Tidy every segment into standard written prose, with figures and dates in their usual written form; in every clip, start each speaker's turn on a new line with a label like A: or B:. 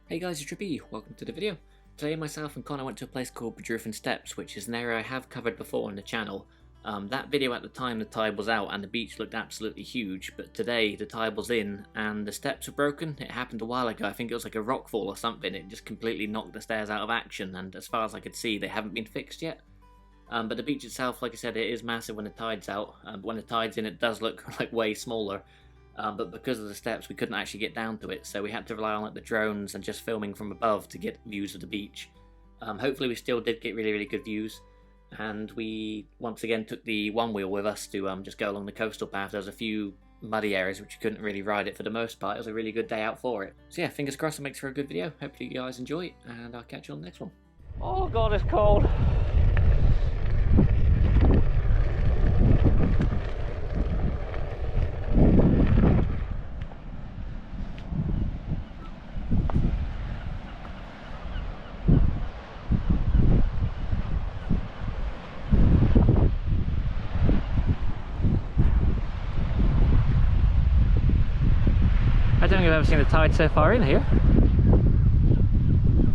A: Hey guys, it's Trippy. Welcome to the video. Today myself and Connor went to a place called Bedruthan Steps, which is an area I have covered before on the channel. That video at the time the tide was out and the beach looked absolutely huge, but today the tide was in and the steps were broken. It happened a while ago. I think it was like a rock fall or something. It just completely knocked the stairs out of action, and as far as I could see they haven't been fixed yet. But the beach itself, like I said, it is massive when the tide's out. But when the tide's in it does look like way smaller. But because of the steps we couldn't actually get down to it, so we had to rely on like the drones and just filming from above to get views of the beach. Hopefully we still did get really good views, and we once again took the OneWheel with us to just go along the coastal path. There was a few muddy areas which you couldn't really ride it for the most part. It was a really good day out for it. So yeah, fingers crossed it makes for a good video. Hopefully you guys enjoy it, and I'll catch you on the next one. Oh god, it's cold. I don't think I've ever seen the tide so far in here.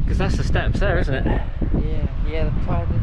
A: Because that's the steps there, isn't it?
B: Yeah, the tide is in.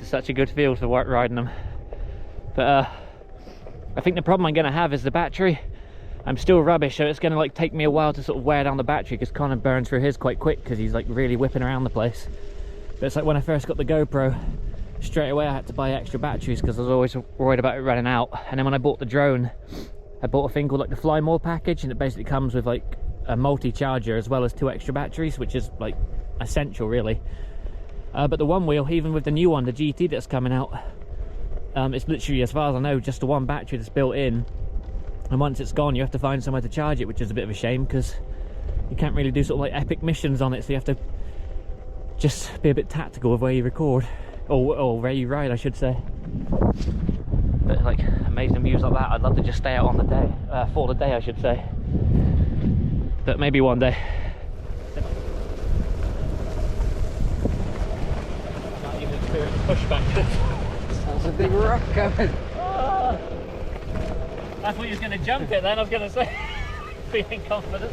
A: Such a good feel for riding them, but I think the problem I'm going to have is the battery. I'm still rubbish, so it's going to like take me a while to sort of wear down the battery, because Connor burns through his quite quick because he's like really whipping around the place. But it's like when I first got the GoPro, straight away I had to buy extra batteries because I was always worried about it running out. And then when I bought the drone, I bought a thing called like the Fly More package, and it basically comes with like a multi-charger as well as 2 extra batteries, which is like essential really. But the OneWheel, even with the new one, the GT that's coming out, it's literally, as far as I know, just the one battery that's built in, and once it's gone you have to find somewhere to charge it, which is a bit of a shame because you can't really do sort of like epic missions on it, so you have to just be a bit tactical with where you record, or where you ride I should say. But like amazing views like that, I'd love to just stay out on the day, for the day I should say, but maybe one day. Push back.
B: There's a big rock coming.
A: Oh, I thought you was going to jump it then, I was going to say. Feeling confident.